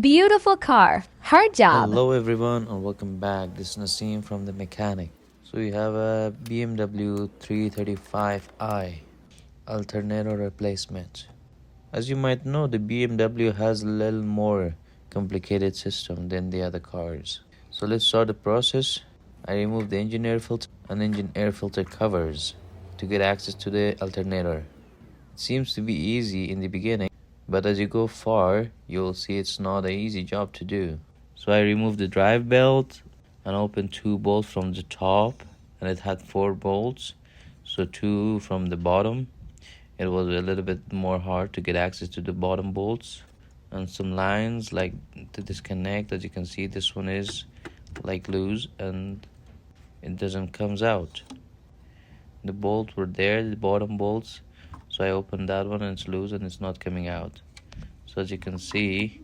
Beautiful car. Hard job. Hello everyone and welcome back. This is Naseem from the mechanic. So we have a BMW 335i alternator replacement. As you might know, the BMW has a little more complicated system than the other cars. So let's start the process. I removed the engine air filter and engine air filter covers to get access to the alternator. It seems to be easy in the beginning, but as you go far, you'll see it's not an easy job to do. So I removed the drive belt and opened 2 bolts from the top, and it had 4 bolts, so 2 from the bottom. It was a little bit more hard to get access to the bottom bolts, and some lines like to disconnect. As you can see, this one is like loose and it doesn't comes out. The bolts were there, the bottom bolts, so I opened that one and it's loose and it's not coming out. So as you can see,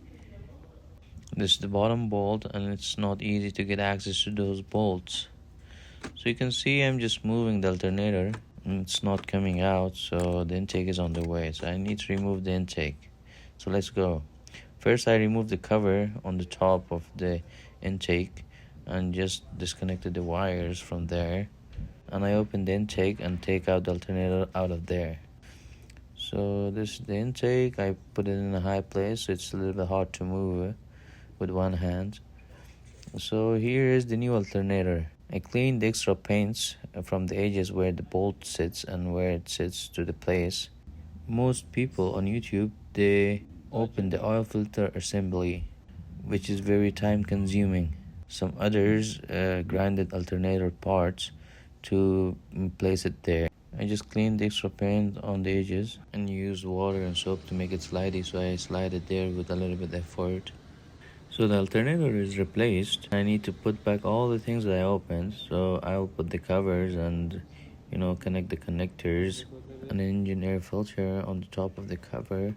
this is the bottom bolt and it's not easy to get access to those bolts. So you can see I'm just moving the alternator and it's not coming out, so the intake is on the way. So I need to remove the intake. So let's go. First I removed the cover on the top of the intake and just disconnected the wires from there. And I opened the intake and take out the alternator out of there. So this is the intake. I put it in a high place, so it's a little bit hard to move with one hand. So here is the new alternator. I cleaned the extra paints from the edges where the bolt sits and where it sits to the place. Most people on YouTube, they open the oil filter assembly, which is very time consuming. Some others grinded alternator parts to place it there. I just cleaned the extra paint on the edges and used water and soap to make it slidey, so I slide it there with a little bit of effort. So the alternator is replaced. I need to put back all the things that I opened. So I'll put the covers and connect the connectors and an engine air filter on the top of the cover.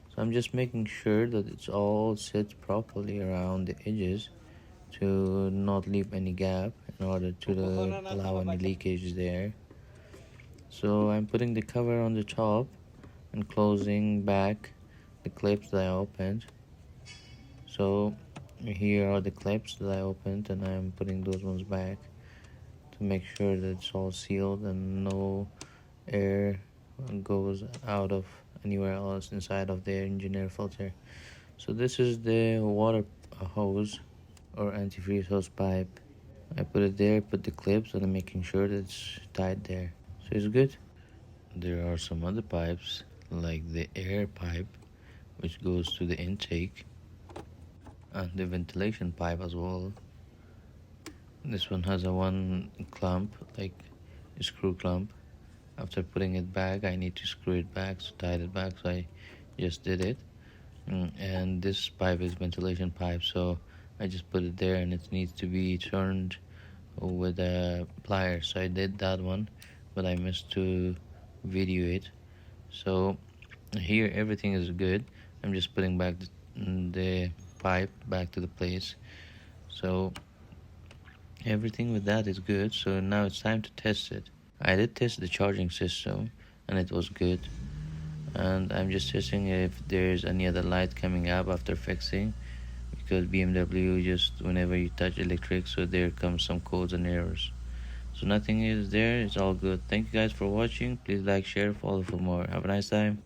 So I'm just making sure that it's all set properly around the edges to not leave any gap in order to allow any leakage there. So I'm putting the cover on the top and closing back the clips that I opened. So here are the clips that I opened and I'm putting those ones back to make sure that it's all sealed and no air goes out of anywhere else inside of the engine air filter. So this is the water hose or antifreeze hose pipe. I put it there, put the clips, and I'm making sure that it's tied there. So it's good. There are some other pipes like the air pipe, which goes to the intake, and the ventilation pipe as well. This one has a one clamp, like a screw clamp. After putting it back, I need to screw it back, so tied it back, so I just did it. And this pipe is ventilation pipe, so I just put it there and it needs to be turned with a pliers. So I did that one, but I missed to video it. So here everything is good. I'm just putting back the pipe back to the place. So everything with that is good. So now it's time to test it. I did test the charging system and it was good. And I'm just testing if there's any other light coming up after fixing, because BMW just whenever you touch electric, so there comes some codes and errors. So nothing is there, it's all good. Thank you guys for watching. Please like, share, follow for more. Have a nice time.